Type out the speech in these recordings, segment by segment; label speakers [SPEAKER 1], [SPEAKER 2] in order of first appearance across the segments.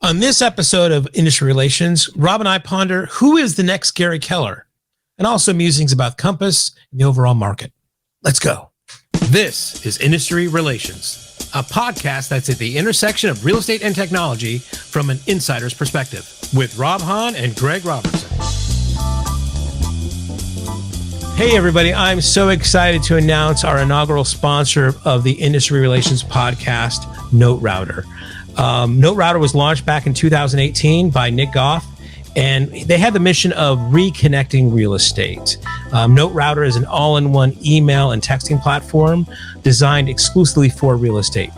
[SPEAKER 1] On this episode of Industry Relations, Rob and I ponder who is the next Gary Keller, and also musings about Compass and the overall market. Let's go. This is Industry Relations, a podcast that's at the intersection of real estate and technology from an insider's perspective, with Rob Hahn and Greg Robertson. Hey, everybody. I'm so excited to announce our inaugural sponsor of the Industry Relations podcast, NoteRouter. NoteRouter was launched back in 2018 by Nick Goff, and they had the mission of reconnecting real estate. NoteRouter is an all-in-one email and texting platform designed exclusively for real estate.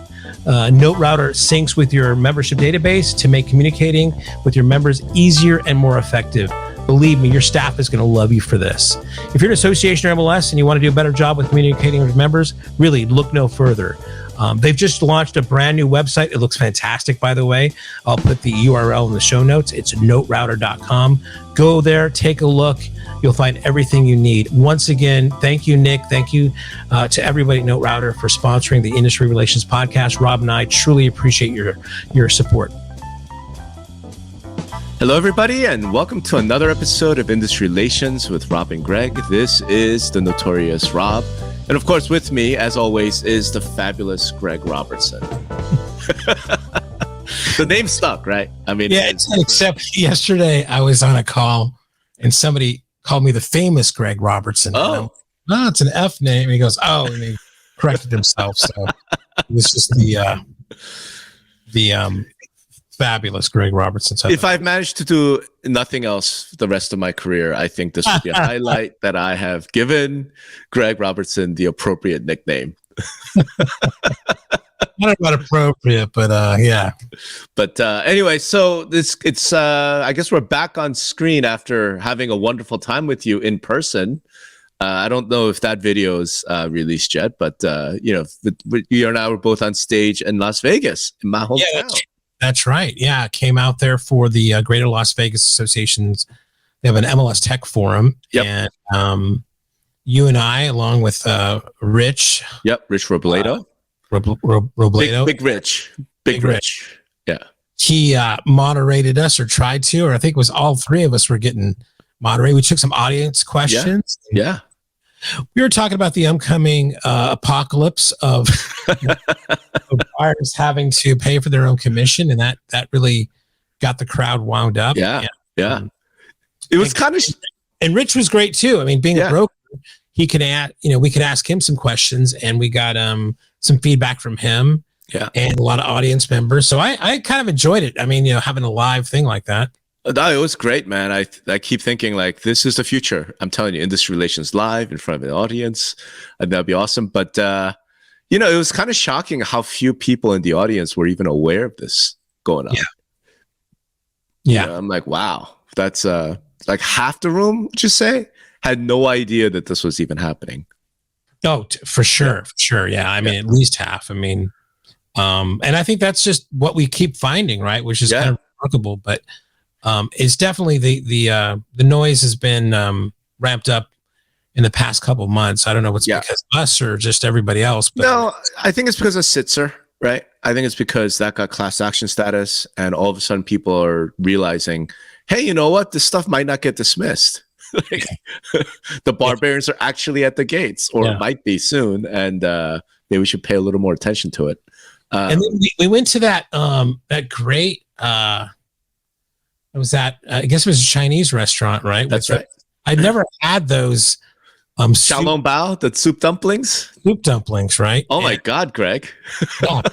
[SPEAKER 1] NoteRouter syncs with your membership database to make communicating with your members easier and more effective. Believe me, your staff is going to love you for this. If you're an association or MLS and you want to do a better job with communicating with members, really look no further. They've just launched a brand new website. It looks fantastic, by the way. I'll put the URL in the show notes. It's NoteRouter.com. Go there, take a look. You'll find everything you need. Once again, thank you, Nick. Thank you to everybody at NoteRouter for sponsoring the Industry Relations podcast. Rob and I truly appreciate your support.
[SPEAKER 2] Hello, everybody, and welcome to another episode of Industry Relations with Rob and Greg. This is the Notorious Rob. And of course, with me, as always, is the fabulous Greg Robertson. The name stuck, right? I mean,
[SPEAKER 1] yeah, except yesterday I was on a call and somebody called me the famous Greg Robertson.
[SPEAKER 2] Oh,
[SPEAKER 1] no, it's an F name. And he goes, oh, and he corrected himself. So it was just the fabulous Greg Robertson.
[SPEAKER 2] If I've managed to do nothing else the rest of my career, I think this would be a highlight that I have given Greg Robertson the appropriate nickname.
[SPEAKER 1] Not about appropriate, but yeah.
[SPEAKER 2] But anyway, so it's I guess we're back on screen after having a wonderful time with you in person. I don't know if that video is released yet, but you and I were both on stage in Las Vegas, in my hometown.
[SPEAKER 1] Yeah, that's right. Yeah, it came out there for the Greater Las Vegas Association's. They have an MLS Tech Forum,
[SPEAKER 2] yep.
[SPEAKER 1] And you and I, along with Rich.
[SPEAKER 2] Yep, Rich Robledo.
[SPEAKER 1] Robledo.
[SPEAKER 2] Big Rich. Yeah.
[SPEAKER 1] He moderated us, or tried to, or I think it was all three of us were getting moderated. We took some audience questions.
[SPEAKER 2] Yeah.
[SPEAKER 1] We were talking about the upcoming apocalypse of buyers having to pay for their own commission, and that really got the crowd wound up.
[SPEAKER 2] Yeah. It was kind of,
[SPEAKER 1] and Rich was great too. I mean, being a broker, he can we could ask him some questions, and we got some feedback from him.
[SPEAKER 2] Yeah,
[SPEAKER 1] and a lot of audience members. So I kind of enjoyed it. I mean, having a live thing like that.
[SPEAKER 2] No, it was great, man. I keep thinking like this is the future. I'm telling you, Industry Relations live in front of an audience, that'd be awesome. But it was kind of shocking how few people in the audience were even aware of this going on.
[SPEAKER 1] Yeah.
[SPEAKER 2] I'm like, wow, that's like half the room. Would you say had no idea that this was even happening?
[SPEAKER 1] Oh, for sure, for sure. Yeah, I mean, at least half. I mean, and I think that's just what we keep finding, right? Which is kind of remarkable, but. It's definitely the noise has been ramped up in the past couple of months. I don't know what's because of us or just everybody else. But
[SPEAKER 2] no, I think it's because of Sitzer, right? I think it's because that got class action status, and all of a sudden people are realizing, hey, you know what? This stuff might not get dismissed. The barbarians are actually at the gates, or might be soon, and maybe we should pay a little more attention to it.
[SPEAKER 1] And then we went to that great. It was that I guess it was a Chinese restaurant, right?
[SPEAKER 2] That's right.
[SPEAKER 1] I'd never had those
[SPEAKER 2] Xiaolong Bao, the soup dumplings.
[SPEAKER 1] Soup dumplings, right?
[SPEAKER 2] Oh my God, Greg!
[SPEAKER 1] Yeah.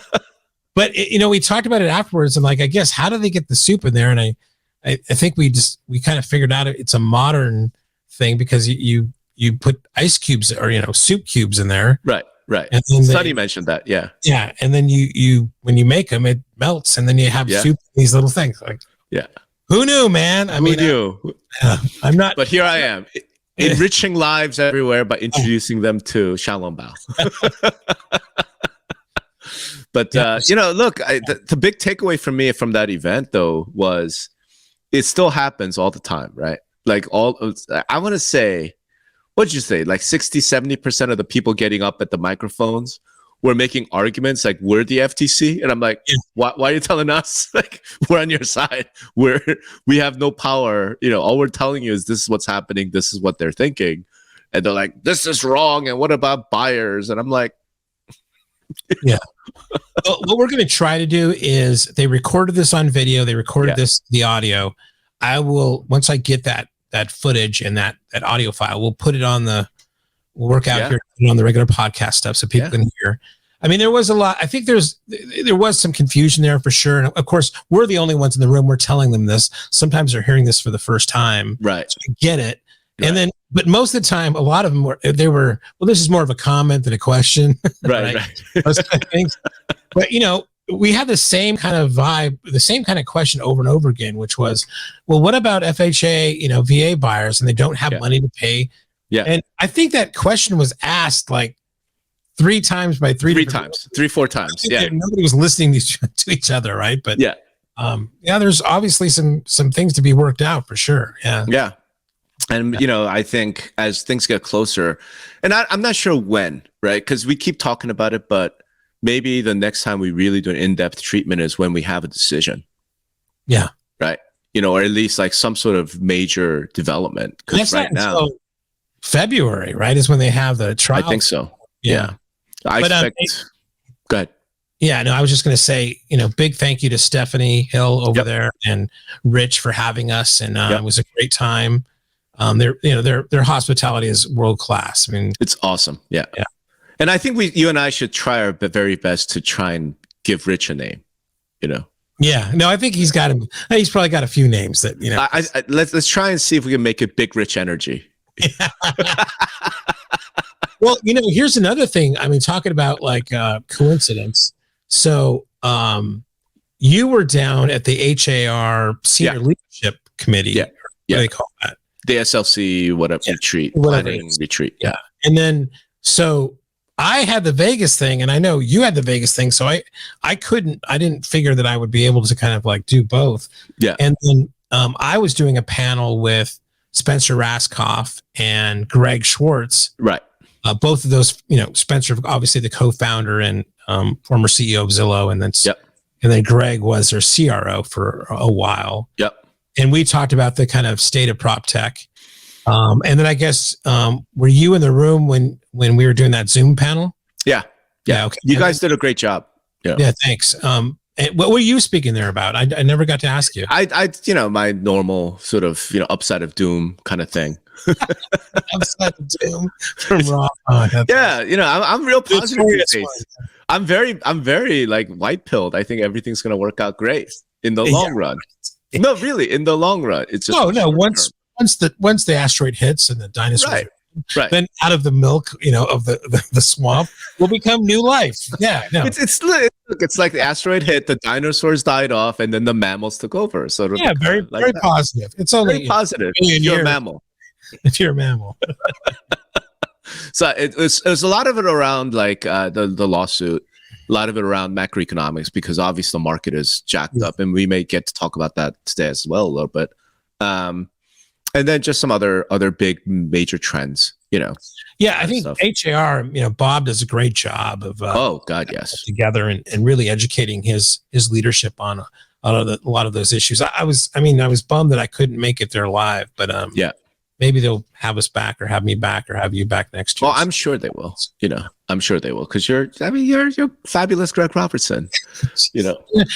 [SPEAKER 1] But we talked about it afterwards, and like, I guess, how do they get the soup in there? And I think we kind of figured out it's a modern thing because you put ice cubes or soup cubes in there,
[SPEAKER 2] right? And Sonny mentioned that, yeah.
[SPEAKER 1] And then you when you make them, it melts, and then you have soup. These little things, like Who knew, man?
[SPEAKER 2] Who knew?
[SPEAKER 1] I'm not.
[SPEAKER 2] But here I am, enriching lives everywhere by introducing them to Xiaolong Bao. But, look, the big takeaway for me from that event, though, was it still happens all the time, right? Like I want to say, what'd you say? Like 60, 70% of the people getting up at the microphones we're making arguments like we're the FTC, and I'm like, why are you telling us like we're on your side? We have no power. All we're telling you is this is what's happening. This is what they're thinking, and they're like, this is wrong. And what about buyers? And I'm like,
[SPEAKER 1] yeah. Well, what we're going to try to do is they recorded this on video. They recorded the audio. I will, once I get that footage and that audio file, we'll put it on we'll work out here on the regular podcast stuff so people can hear. I mean, there was a lot. I think there was some confusion there for sure. And of course, we're the only ones in the room. We're telling them this. Sometimes they're hearing this for the first time.
[SPEAKER 2] Right.
[SPEAKER 1] So I get it. Right. And then, but most of the time, a lot of them were, well, this is more of a comment than a question.
[SPEAKER 2] Right.
[SPEAKER 1] Those kind of things. But, we had the same kind of vibe, the same kind of question over and over again, which was, well, what about FHA, VA buyers, and they don't have money to pay?
[SPEAKER 2] Yeah.
[SPEAKER 1] And I think that question was asked like 3 times by 3
[SPEAKER 2] times, 4 times. Yeah.
[SPEAKER 1] Nobody was listening to each other. Right. But there's obviously some things to be worked out for sure. Yeah.
[SPEAKER 2] Yeah. And, I think as things get closer, and I'm not sure when, right? Because we keep talking about it, but maybe the next time we really do an in-depth treatment is when we have a decision.
[SPEAKER 1] Yeah.
[SPEAKER 2] Right. Or at least like some sort of major development. Because right now,
[SPEAKER 1] February, right, is when they have the trial.
[SPEAKER 2] I think so. Yeah. I expect. Go ahead.
[SPEAKER 1] Yeah, no, I was just going to say, big thank you to Stephanie Hill over there and Rich for having us. And it was a great time. Their hospitality is world class. I mean,
[SPEAKER 2] it's awesome. Yeah. Yeah. And I think you and I should try our very best to try and give Rich a name,
[SPEAKER 1] Yeah. No, I think he's probably got a few names that,
[SPEAKER 2] let's try and see if we can make it Big Rich Energy.
[SPEAKER 1] Well, here's another thing. I mean, talking about like coincidence. So you were down at the HAR Senior Leadership Committee.
[SPEAKER 2] Yeah.
[SPEAKER 1] What do they call that?
[SPEAKER 2] The SLC, retreat, planning retreat. Yeah.
[SPEAKER 1] And then, so I had the Vegas thing, and I know you had the Vegas thing. So I didn't figure that I would be able to kind of like do both.
[SPEAKER 2] Yeah.
[SPEAKER 1] And then I was doing a panel with Spencer Raskoff and Greg Schwartz.
[SPEAKER 2] Right.
[SPEAKER 1] Both of those, Spencer, obviously the co-founder and former CEO of Zillow, and then Greg was their CRO for a while.
[SPEAKER 2] Yep.
[SPEAKER 1] And we talked about the kind of state of prop tech. And then I guess, were you in the room when we were doing that Zoom panel?
[SPEAKER 2] Yeah.
[SPEAKER 1] Yeah. Okay.
[SPEAKER 2] You guys did a great job. Yeah.
[SPEAKER 1] Yeah. Thanks. And what were you speaking there about? I never got to ask you.
[SPEAKER 2] I my normal sort of, upside of doom kind of thing.
[SPEAKER 1] Upside of doom from Raw.
[SPEAKER 2] I'm real positive these days. I'm very like white pilled. I think everything's going to work out great in the long run. No, really, in the long run. It's just
[SPEAKER 1] once the asteroid hits and the dinosaurs,
[SPEAKER 2] right.
[SPEAKER 1] Then out of the milk, of the swamp will become new life. Yeah, no.
[SPEAKER 2] It's like the asteroid hit, the dinosaurs died off, and then the mammals took over. So
[SPEAKER 1] very positive. It's only
[SPEAKER 2] very positive. You're a mammal.
[SPEAKER 1] If you're a mammal.
[SPEAKER 2] So it was a lot of it around like the lawsuit, a lot of it around macroeconomics, because obviously the market is jacked up, and we may get to talk about that today as well a little bit. And then just some other big major trends,
[SPEAKER 1] Yeah, I think stuff. HAR, Bob does a great job of together and really educating his leadership on a lot of those issues. I was bummed that I couldn't make it there live, but maybe they'll have us back or have me back or have you back next year.
[SPEAKER 2] Well, I'm sure they will. I'm sure they will, because you're fabulous, Greg Robertson. But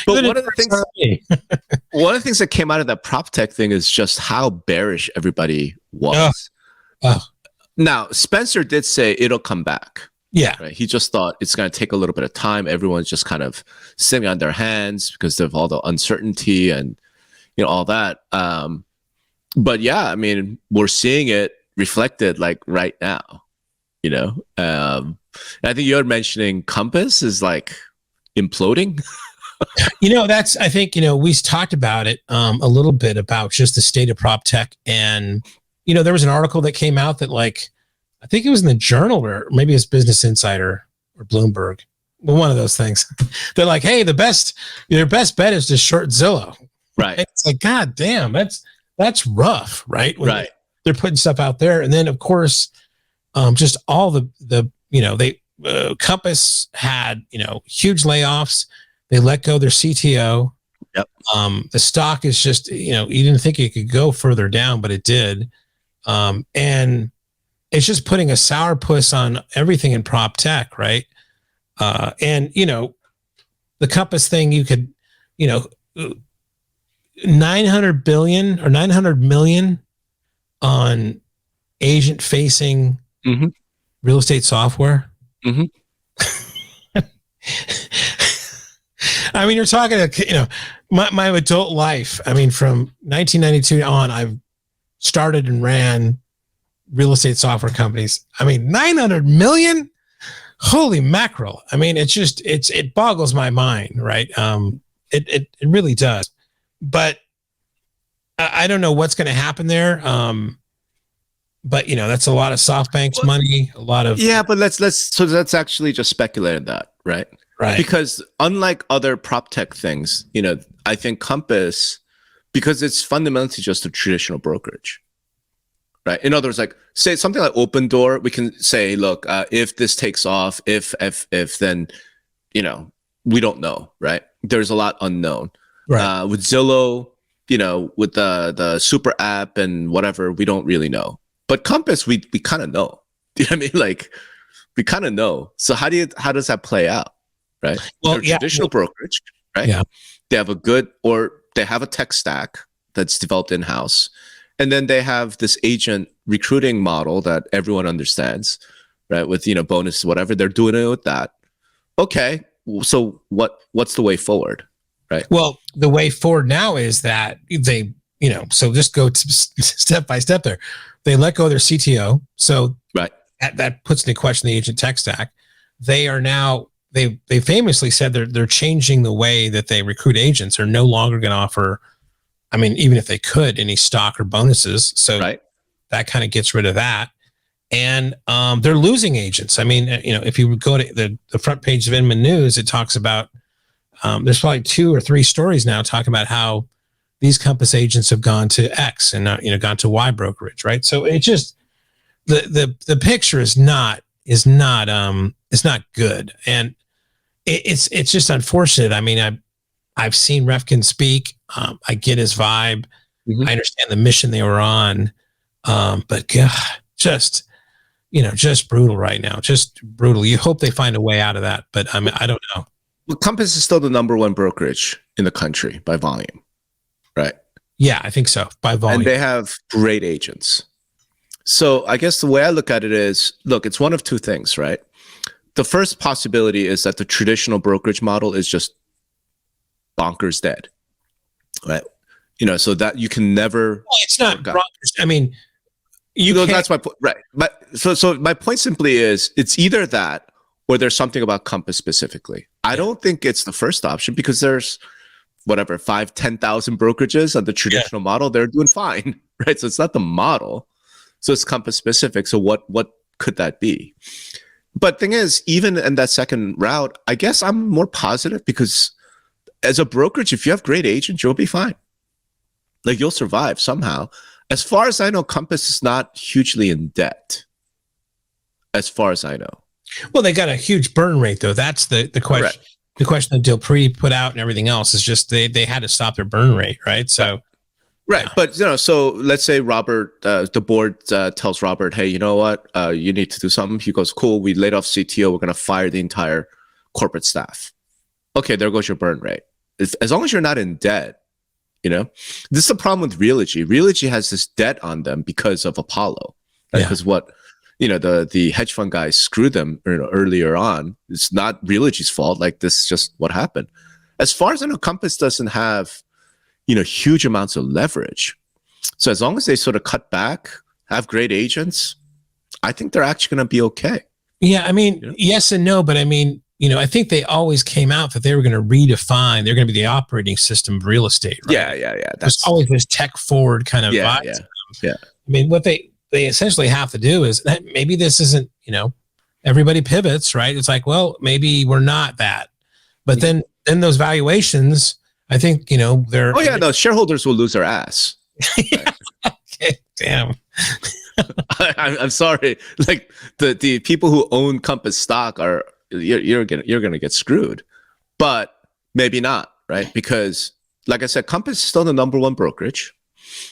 [SPEAKER 2] one of the things that came out of that prop tech thing is just how bearish everybody was. Now, Spencer did say it'll come back.
[SPEAKER 1] Yeah,
[SPEAKER 2] right? He just thought it's going to take a little bit of time. Everyone's just kind of sitting on their hands because of all the uncertainty and all that. But yeah, I mean, we're seeing it reflected like right now, I think you're mentioning Compass is like imploding.
[SPEAKER 1] I think, we talked about it a little bit about just the state of prop tech. And, there was an article that came out that like, I think it was in the Journal or maybe it's Business Insider or Bloomberg. Well, one of those things. They're like, hey, your best bet is to short Zillow.
[SPEAKER 2] Right.
[SPEAKER 1] And it's like, God damn, that's rough, right? When they're putting stuff out there. And then of course, just all the Compass had, huge layoffs. They let go their CTO.
[SPEAKER 2] Yep.
[SPEAKER 1] The stock is just, you didn't think it could go further down, but it did. And it's just putting a sourpuss on everything in prop tech, right? And, the Compass thing, you could, 900 billion or 900 million on agent facing real estate software. I mean, you're talking, my adult life. I mean, from 1992 on, I've started and ran real estate software companies. I mean, 900 million. Holy mackerel. I mean, it boggles my mind, right? It really does. But I don't know what's going to happen there. But that's a lot of SoftBank's money, a lot of.
[SPEAKER 2] Yeah, but let's actually just speculate on that, right?
[SPEAKER 1] Right.
[SPEAKER 2] Because unlike other prop tech things, I think Compass, because it's fundamentally just a traditional brokerage, right? In other words, like say something like Open Door, we can say, look, if this takes off, if then, we don't know, right? There's a lot unknown.
[SPEAKER 1] Right.
[SPEAKER 2] With Zillow, with the super app and whatever, we don't really know. But Compass, we kind of know. You know what I mean? Like we kind of know. So how does that play out? Right. Well, traditional brokerage, right? Yeah. They have they have a tech stack that's developed in-house. And then they have this agent recruiting model that everyone understands, right? With, bonus, whatever, they're doing it with that. Okay. So what's the way forward? Right.
[SPEAKER 1] Well, the way forward now is that they, so just go step by step there. They let go of their CTO. So
[SPEAKER 2] right.
[SPEAKER 1] That puts into question the agent tech stack. They are now, they famously said they're changing the way that they recruit agents. They're no longer going to offer, I mean, even if they could, any stock or bonuses. So that kind of gets rid of that. And they're losing agents. I mean, if you go to the front page of Inman News, it talks about, there's probably 2 or 3 stories now talking about how these Compass agents have gone to X and gone to Y brokerage, right? So it just the picture is not good, and it's just unfortunate. I mean, I've seen Refkin speak. I get his vibe. I understand the mission they were on, but God, just brutal right now. Just brutal. You hope they find a way out of that, but I mean, I don't know.
[SPEAKER 2] Well, Compass is still the #1 brokerage in the country by volume, right?
[SPEAKER 1] Yeah, I think so, by volume.
[SPEAKER 2] And they have great agents. So I guess the way I look at it is, look, it's one of 2 things, right? The first possibility is that the traditional brokerage model is just bonkers dead, right? So that you can never.
[SPEAKER 1] Well, it's not bonkers. I mean,
[SPEAKER 2] that's my point, right? But so my point simply is, it's either that or there's something about Compass specifically. I don't think it's the first option, because there's 5,000-10,000 brokerages on the traditional model. They're doing fine, right? So it's not the model. So it's Compass specific. So what could that be? But thing is, even in that second route, I guess I'm more positive, because as a brokerage, if you have great agents, you'll be fine. Like you'll survive somehow. As far as I know, Compass is not hugely in debt. As far as I know.
[SPEAKER 1] Well, they got a huge burn rate, though. That's the question. Correct. The question that Dilpree put out and everything else is just they had to stop their burn rate, right? So,
[SPEAKER 2] right. Yeah. But so let's say Robert, the board tells Robert, hey, you know what? You need to do something. He goes, cool. We laid off CTO. We're going to fire the entire corporate staff. Okay, there goes your burn rate. As long as you're not in debt, this is the problem with Realogy. Realogy has this debt on them because of Apollo. Right? Because what the hedge fund guys screwed them earlier on. It's not Realogy's fault. Like, this is just what happened. As far as I know, Compass doesn't have, huge amounts of leverage. So as long as they sort of cut back, have great agents, I think they're actually going to be okay.
[SPEAKER 1] Yeah, I mean, yes and no, but I mean, I think they always came out that they were going to redefine. They're going to be the operating system of real estate, right?
[SPEAKER 2] Yeah.
[SPEAKER 1] There's always this tech forward kind of vibe.
[SPEAKER 2] Yeah.
[SPEAKER 1] I mean, what they essentially have to do is that maybe this isn't, everybody pivots, right? It's like, well, maybe we're not that. But then those valuations, I think, they're.
[SPEAKER 2] Oh, yeah, no, shareholders will lose their ass.
[SPEAKER 1] Okay, damn.
[SPEAKER 2] I'm sorry. Like the people who own Compass stock are you're gonna get screwed, but maybe not, right? Because like I said, Compass is still the number one brokerage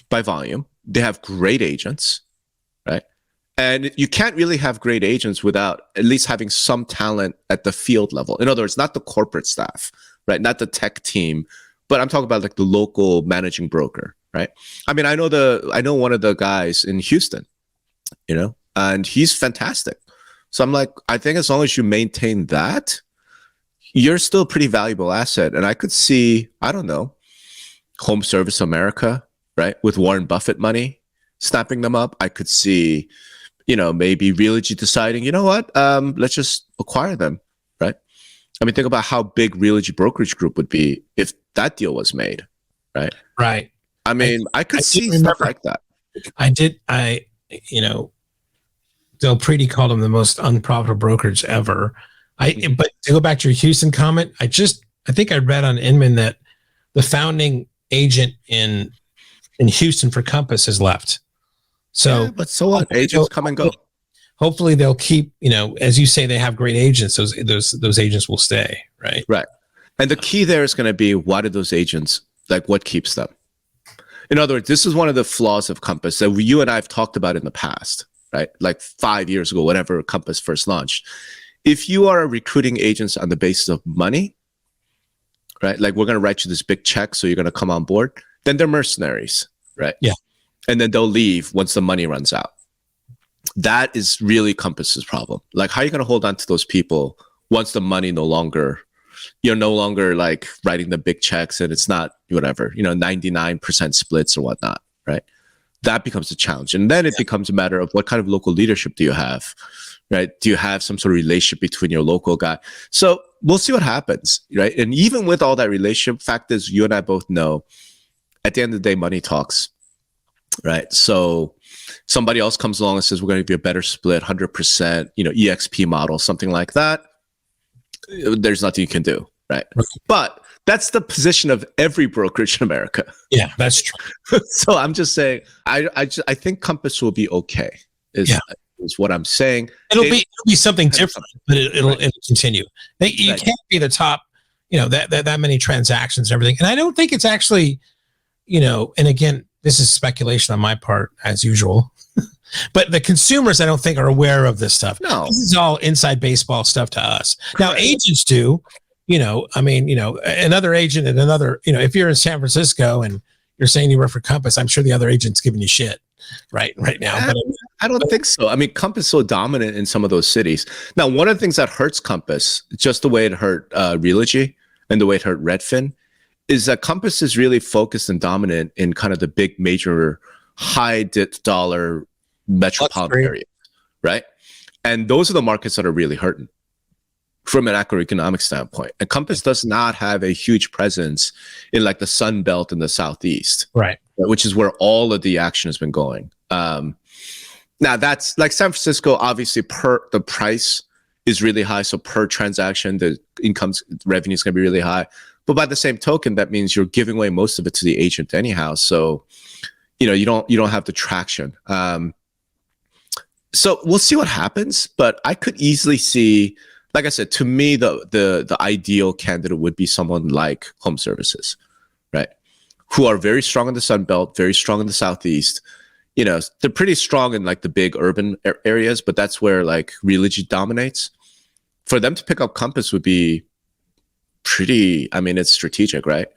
[SPEAKER 2] by volume. They have great agents, right? And you can't really have great agents without at least having some talent at the field level. In other words, not the corporate staff, right? Not the tech team, but I'm talking about like the local managing broker, right? I mean, I know one of the guys in Houston, and he's fantastic. So I'm like, I think as long as you maintain that, you're still a pretty valuable asset. And I could see, I don't know, Home Service America, right? With Warren Buffett money, snapping them up. I could see, maybe Realogy deciding, you know what, let's just acquire them, right? I mean, think about how big Realogy Brokerage Group would be if that deal was made, right?
[SPEAKER 1] Right.
[SPEAKER 2] I mean, I could see stuff like that.
[SPEAKER 1] Del Preti called him the most unprofitable brokerage ever. But to go back to your Houston comment, I think I read on Inman that the founding agent in Houston for Compass has left. So,
[SPEAKER 2] yeah, but so what? Agents come and go.
[SPEAKER 1] Hopefully they'll keep, as you say, they have great agents. Those agents will stay, right?
[SPEAKER 2] Right. And the key there is going to be, why do those agents, like, what keeps them? In other words, this is one of the flaws of Compass that you and I have talked about in the past, right? Like 5 years ago, whenever Compass first launched. If you are recruiting agents on the basis of money, right? Like, we're going to write you this big check, so you're going to come on board, then they're mercenaries, right?
[SPEAKER 1] Yeah.
[SPEAKER 2] And then they'll leave once the money runs out. That is really Compass's problem. Like, how are you going to hold on to those people once the money you're no longer like writing the big checks and it's not whatever, 99% splits or whatnot, right? That becomes a challenge. And then it becomes a matter of what kind of local leadership do you have, right? Do you have some sort of relationship between your local guy? So we'll see what happens, right? And even with all that relationship, fact is, you and I both know at the end of the day, money talks, right? So somebody else comes along and says, we're going to give you a better split, 100%, EXP model, something like that. There's nothing you can do, right? But that's the position of every brokerage in America.
[SPEAKER 1] Yeah, that's true.
[SPEAKER 2] So I'm just saying, I think Compass will be okay. Is what I'm saying.
[SPEAKER 1] It'll be something different, but it'll continue. You can't be the top, that many transactions and everything. And I don't think it's actually, and again, this is speculation on my part, as usual. But the consumers, I don't think, are aware of this stuff.
[SPEAKER 2] No,
[SPEAKER 1] this is all inside baseball stuff to us. Now, agents do. Another agent and another. If you're in San Francisco and you're saying you work for Compass, I'm sure the other agent's giving you shit right now.
[SPEAKER 2] I don't think so. I mean, Compass is so dominant in some of those cities. Now, one of the things that hurts Compass, just the way it hurt Realogy and the way it hurt Redfin, is that Compass is really focused and dominant in kind of the big major high dollar metropolitan areas, right? And those are the markets that are really hurting from an macroeconomic standpoint. And Compass does not have a huge presence in like the Sun Belt in the Southeast,
[SPEAKER 1] right?
[SPEAKER 2] Which is where all of the action has been going. Now that's like San Francisco, obviously the price is really high. So per transaction, the revenue is going to be really high. But by the same token, that means you're giving away most of it to the agent anyhow. So, you don't have the traction. So we'll see what happens, but I could easily see, like I said, to me, the ideal candidate would be someone like Home Services, right? Who are very strong in the Sun Belt, very strong in the Southeast. They're pretty strong in like the big urban areas, but that's where like Realogy dominates. For them to pick up Compass would be pretty, it's strategic, right?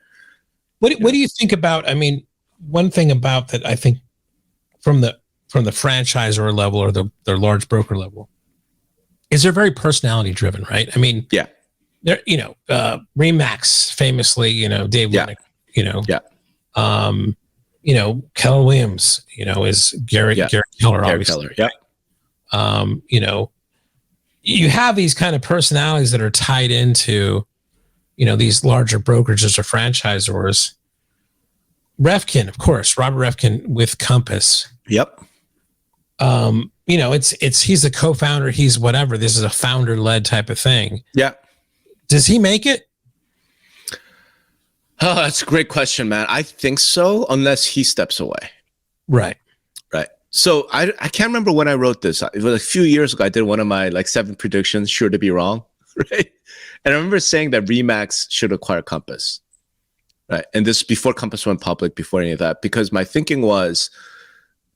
[SPEAKER 1] What do you think about, one thing about that, I think from the franchisor level or their large broker level, is they're very personality driven, right?
[SPEAKER 2] Yeah.
[SPEAKER 1] They're, Remax famously, Dave Winnick, Keller Williams, is Gary Keller, obviously.
[SPEAKER 2] Gary Keller,
[SPEAKER 1] you have these kind of personalities that are tied into, these larger brokerages or franchisors. Refkin, of course, Robert Refkin with Compass.
[SPEAKER 2] Yep.
[SPEAKER 1] He's the co-founder. He's whatever. This is a founder-led type of thing.
[SPEAKER 2] Yeah.
[SPEAKER 1] Does he make it?
[SPEAKER 2] Oh, that's a great question, man. I think so, unless he steps away.
[SPEAKER 1] Right.
[SPEAKER 2] Right. So I can't remember when I wrote this. It was a few years ago. I did one of my like 7 predictions, sure to be wrong, right? And I remember saying that Remax should acquire Compass, right? And this before Compass went public, before any of that, because my thinking was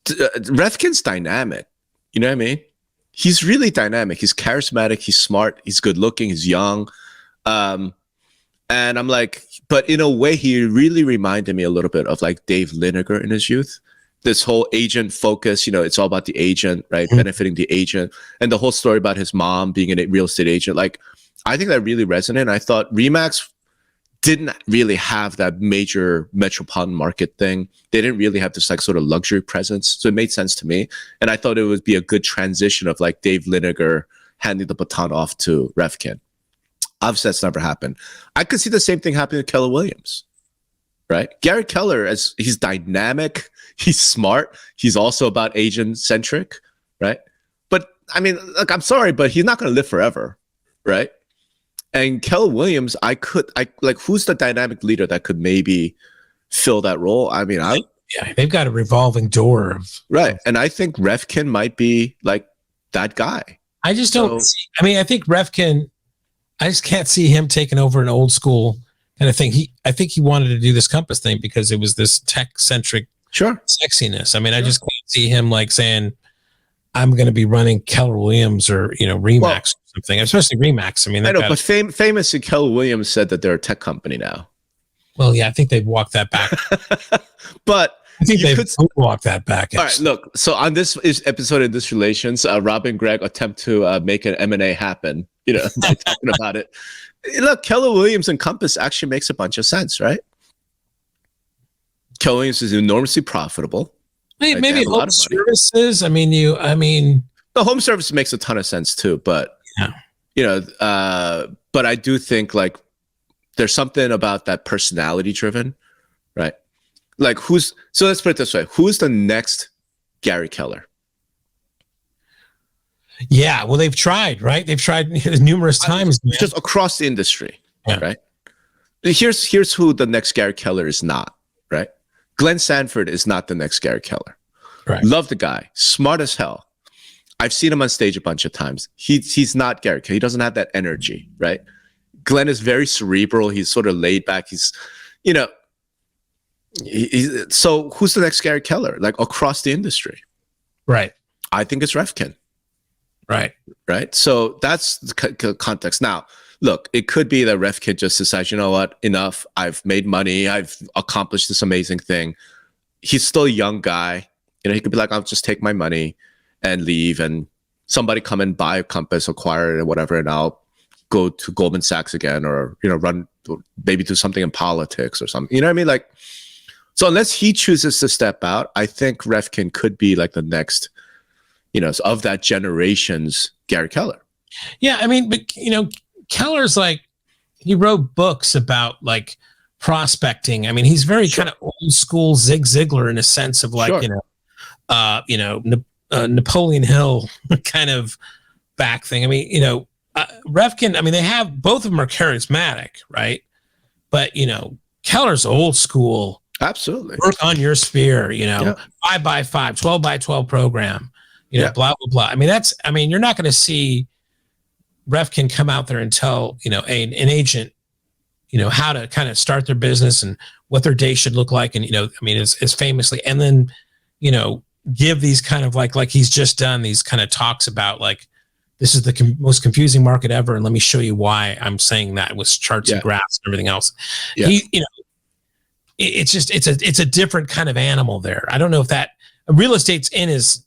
[SPEAKER 2] Refkin's dynamic. You know what I mean? He's really dynamic. He's charismatic. He's smart. He's good looking. He's young. And I'm like, but in a way, he really reminded me a little bit of like Dave Liniger in his youth. This whole agent focus, it's all about the agent, right? Mm-hmm. Benefiting the agent. And the whole story about his mom being a real estate agent. Like, I think that really resonated. I thought Remax didn't really have that major metropolitan market thing. They didn't really have this like sort of luxury presence. So it made sense to me. And I thought it would be a good transition of like Dave Liniger handing the baton off to Refkin. Obviously, that's never happened. I could see the same thing happening to Keller Williams, right? Gary Keller, as he's dynamic, he's smart. He's also about agent centric, right? But I mean, look, I'm sorry, but he's not going to live forever, right? And Keller Williams, I like, who's the dynamic leader that could maybe fill that role? I mean,
[SPEAKER 1] yeah, they've got a revolving door.
[SPEAKER 2] Right. And I think Refkin might be like that guy.
[SPEAKER 1] I just don't see, I think Refkin, I just can't see him taking over an old school kind of thing. I think he wanted to do this Compass thing because it was this tech centric sexiness. I mean, I just can't see him like saying, I'm going to be running Keller Williams or, Remax or something, especially Remax. I mean,
[SPEAKER 2] I know, but famously Keller Williams said that they're a tech company now.
[SPEAKER 1] Well, yeah, I think they've walked that back.
[SPEAKER 2] But
[SPEAKER 1] I think they've walked that back.
[SPEAKER 2] All right, look, so on this episode of This Relations, Rob and Greg attempt to make an M&A happen, by talking about it. Look, Keller Williams and Compass actually makes a bunch of sense, right? Keller Williams is enormously profitable.
[SPEAKER 1] Maybe home services. The
[SPEAKER 2] home service makes a ton of sense too, but but I do think like there's something about that personality driven, right? Like so let's put it this way. Who's the next Gary Keller?
[SPEAKER 1] Yeah, well, they've tried, right? They've tried numerous times.
[SPEAKER 2] Just across the industry, right? Here's who the next Gary Keller is not, right? Glenn Sanford is not the next Gary Keller.
[SPEAKER 1] Right.
[SPEAKER 2] Love the guy. Smart as hell. I've seen him on stage a bunch of times. He's not Gary Keller. He doesn't have that energy, right? Glenn is very cerebral. He's sort of laid back. He's, so who's the next Gary Keller? Like across the industry.
[SPEAKER 1] Right.
[SPEAKER 2] I think it's Refkin.
[SPEAKER 1] Right.
[SPEAKER 2] Right. So that's the context. Now, look, it could be that Refkin just decides, you know what, enough. I've made money. I've accomplished this amazing thing. He's still a young guy. He could be like, I'll just take my money and leave, and somebody come and buy a Compass, acquire it, or whatever, and I'll go to Goldman Sachs again, or run, maybe do something in politics or something. You know what I mean? Like, so unless he chooses to step out, I think Refkin could be like the next, of that generation's Gary Keller.
[SPEAKER 1] Yeah, but Keller's like, he wrote books about like prospecting. He's very kind of old school Zig Ziglar in a sense of like, Napoleon Hill kind of back thing. Refkin, they have, both of them are charismatic, right? But, Keller's old school.
[SPEAKER 2] Absolutely.
[SPEAKER 1] Work on your sphere, 5x5, 12x12 program, blah, blah, blah. You're not going to see Refkin come out there and tell, an agent, how to kind of start their business and what their day should look like. And, is famously, and then, give these kind of like he's just done these kind of talks about like, this is the most confusing market ever. And let me show you why I'm saying that with charts and graphs and everything else. Yeah. It's a different kind of animal there. I don't know if that real estate's in is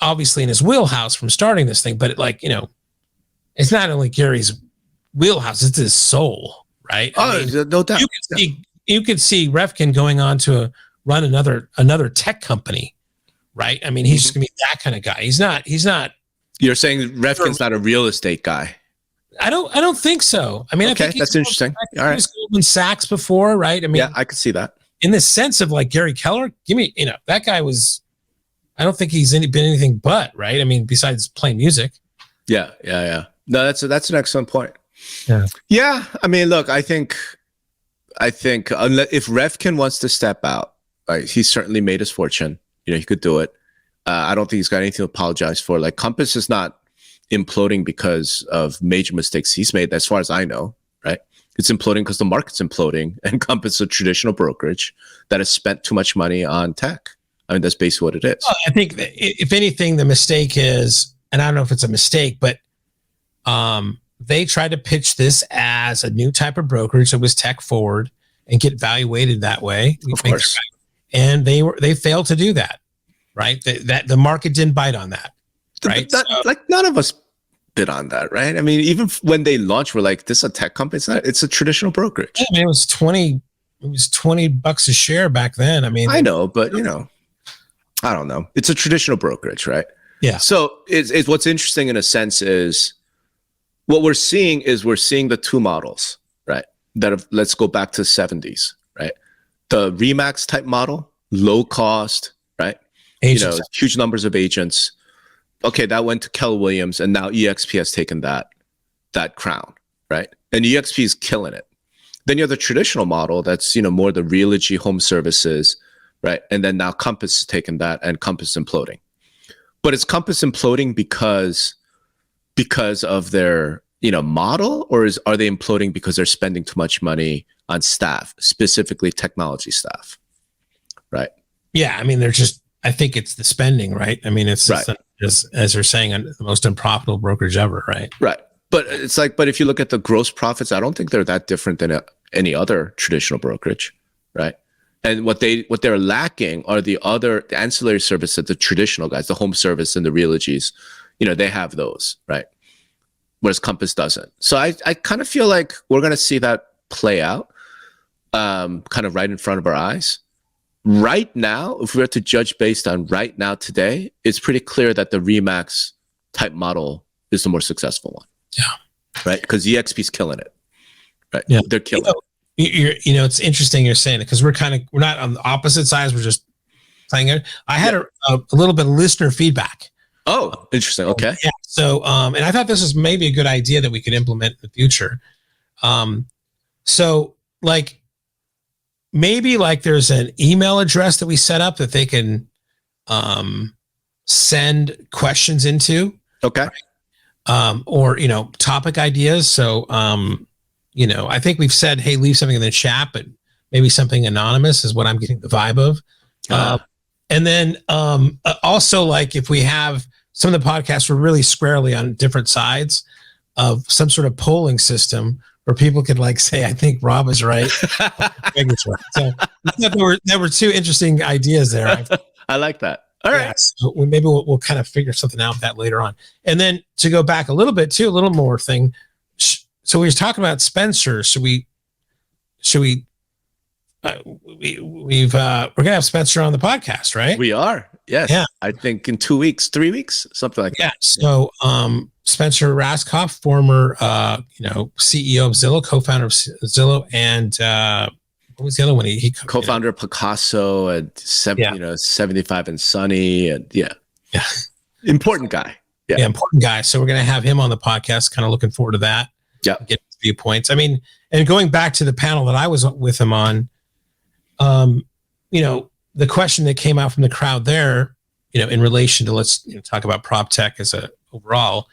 [SPEAKER 1] obviously in his wheelhouse from starting this thing, but it's not only Gary's wheelhouse, it's his soul, right?
[SPEAKER 2] No doubt.
[SPEAKER 1] You could see Refkin going on to run another tech company, right? He's just gonna be that kind of guy. He's not.
[SPEAKER 2] You're saying Refkin's not a real estate guy?
[SPEAKER 1] I don't think so. I think
[SPEAKER 2] that's interesting. All right.
[SPEAKER 1] Goldman Sachs before, right?
[SPEAKER 2] I could see that.
[SPEAKER 1] In the sense of like Gary Keller, that guy was. I don't think he's been anything but, right? Besides playing music.
[SPEAKER 2] Yeah. No, that's an excellent point.
[SPEAKER 1] Yeah.
[SPEAKER 2] Yeah. Look, I think if Refkin wants to step out, right, he's certainly made his fortune. He could do it. I don't think he's got anything to apologize for. Like Compass is not imploding because of major mistakes he's made, as far as I know, right? It's imploding because the market's imploding, and Compass is a traditional brokerage that has spent too much money on tech. I mean, that's basically what it is.
[SPEAKER 1] Well, I think that if anything, the mistake is, and I don't know if it's a mistake, but they tried to pitch this as a new type of brokerage that was tech forward and get valuated that way.
[SPEAKER 2] Of course.
[SPEAKER 1] And they failed to do that, right? That the market didn't bite on that, right?
[SPEAKER 2] Like none of us bid on that, right? I mean, even when they launched, we're like, this is a tech company. It's a traditional brokerage.
[SPEAKER 1] Yeah, I mean, it was $20 a share back then. I mean,
[SPEAKER 2] I know, but I don't know. It's a traditional brokerage, right?
[SPEAKER 1] Yeah.
[SPEAKER 2] So it's what's interesting in a sense is what we're seeing the two models, right? Let's go back to the 70s, right? The Remax type model, low cost, right?
[SPEAKER 1] Agents.
[SPEAKER 2] Huge numbers of agents. Okay, that went to Keller Williams, and now EXP has taken that crown, right? And EXP is killing it. Then you have the traditional model that's more the Realogy home services, right? And then now Compass has taken that, and Compass is imploding. But is Compass imploding because of their model, or are they imploding because they're spending too much money on staff, specifically technology staff, right?
[SPEAKER 1] Yeah, I mean, I think it's the spending, right? I mean, it's
[SPEAKER 2] right.
[SPEAKER 1] Just, as they're saying, the most unprofitable brokerage ever, right?
[SPEAKER 2] Right. But it's like, if you look at the gross profits, I don't think they're that different than any other traditional brokerage, right? And what they're lacking are the ancillary service that the traditional guys, the home service and the Realogies, they have those, right? Whereas Compass doesn't. So I kind of feel like we're going to see that play out kind of right in front of our eyes. Right now, if we were to judge based on right now today, it's pretty clear that the Remax type model is the more successful one.
[SPEAKER 1] Yeah.
[SPEAKER 2] Right? Because EXP's killing it. Right?
[SPEAKER 1] Yeah.
[SPEAKER 2] They're killing
[SPEAKER 1] it. It's interesting you're saying it because we're not on the opposite sides. We're just playing it. I had a little bit of listener feedback.
[SPEAKER 2] Oh, interesting. Okay.
[SPEAKER 1] Yeah. So, and I thought this was maybe a good idea that we could implement in the future. So like, maybe like there's an email address that we set up that they can send questions into.
[SPEAKER 2] Okay.
[SPEAKER 1] Or, topic ideas. So, I think we've said, hey, leave something in the chat, but maybe something anonymous is what I'm getting the vibe of. And then also, like, if we have some of the podcasts, we're really squarely on different sides of some sort of polling system where people could like say, I think Rob is right. Greg is right. So I thought there were two interesting ideas there.
[SPEAKER 2] I like that. All right.
[SPEAKER 1] So maybe we'll kind of figure something out with that later on. And then to go back a little bit too, a little more thing. So we were talking about Spencer. We're going to have Spencer on the podcast, right?
[SPEAKER 2] We are. Yes. Yeah. I think in 2 weeks, 3 weeks, something like that.
[SPEAKER 1] Yeah. So, Spencer Raskoff, former, CEO of Zillow, co-founder of Zillow, and what was the other one? He
[SPEAKER 2] co-founder of Picasso and 75 and Sunny, and yeah, important guy.
[SPEAKER 1] Yeah, important guy. So we're going to have him on the podcast. Kind of looking forward to that.
[SPEAKER 2] Yeah,
[SPEAKER 1] get his viewpoints. I mean, and going back to the panel that I was with him on, the question that came out from the crowd there, in relation to let's talk about prop tech as a overall,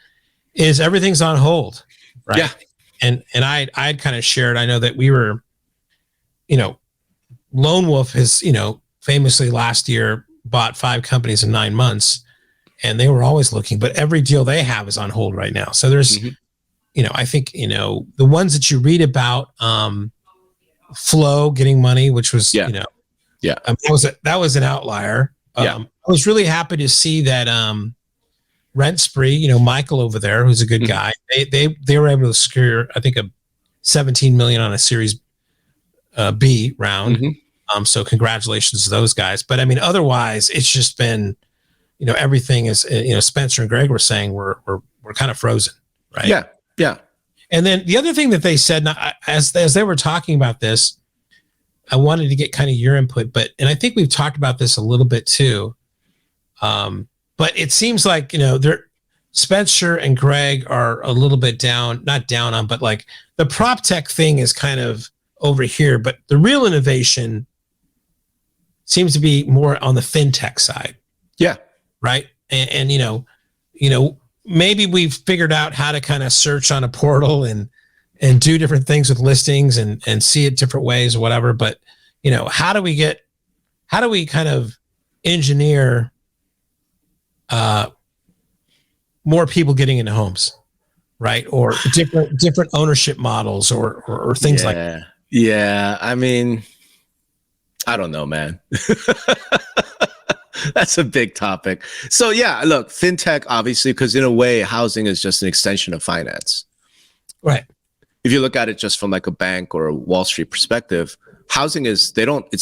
[SPEAKER 1] is everything's on hold, right?
[SPEAKER 2] Yeah.
[SPEAKER 1] And I'd kind of shared, I know that we were, Lone Wolf has, famously last year bought 5 companies in 9 months, and they were always looking, but every deal they have is on hold right now. So there's, I think, the ones that you read about, Flow getting money, which was, that was an outlier. I was really happy to see that, Rent Spree, Michael over there, who's a good guy. They were able to secure, I think, a $17 million on a Series B round. So congratulations to those guys. But I mean, otherwise, it's just been, everything is, Spencer and Greg were saying we're kind of frozen, right?
[SPEAKER 2] Yeah, yeah.
[SPEAKER 1] And then the other thing that they said, as they were talking about this, I wanted to get kind of your input, and I think we've talked about this a little bit too. But it seems like, Spencer and Greg are a little bit not down on, but like the prop tech thing is kind of over here, but the real innovation seems to be more on the fintech side.
[SPEAKER 2] Yeah.
[SPEAKER 1] right? And maybe we've figured out how to kind of search on a portal and do different things with listings and see it different ways or whatever. But how do we kind of engineer more people getting into homes, right? Or different ownership models or things like that.
[SPEAKER 2] Yeah. I mean, I don't know, man. That's a big topic. So yeah, look, fintech, obviously, because in a way, housing is just an extension of finance.
[SPEAKER 1] Right.
[SPEAKER 2] If you look at it just from like a bank or a Wall Street perspective, housing it's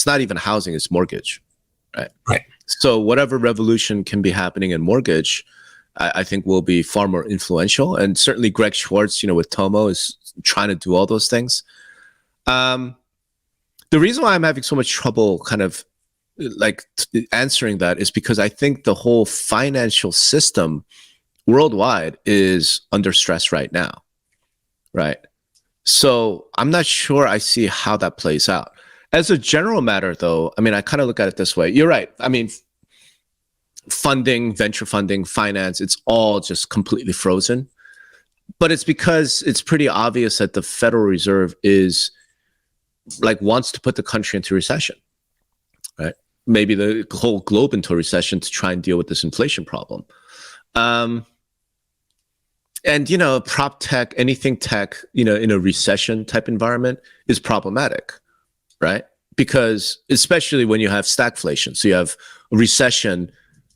[SPEAKER 2] not even housing, it's mortgage. Right.
[SPEAKER 1] Right.
[SPEAKER 2] So whatever revolution can be happening in mortgage, I think will be far more influential. And certainly Greg Schwartz, with Tomo is trying to do all those things. The reason why I'm having so much trouble kind of answering that is because I think the whole financial system worldwide is under stress right now. Right. So I'm not sure I see how that plays out. As a general matter, though, I mean, I kind of look at it this way. You're right. I mean, funding, venture funding, finance, it's all just completely frozen. But it's because it's pretty obvious that the Federal Reserve wants to put the country into recession, right? Maybe the whole globe into a recession to try and deal with this inflation problem. And, prop tech, anything tech, in a recession type environment is problematic, right? Because especially when you have stagflation, so you have a recession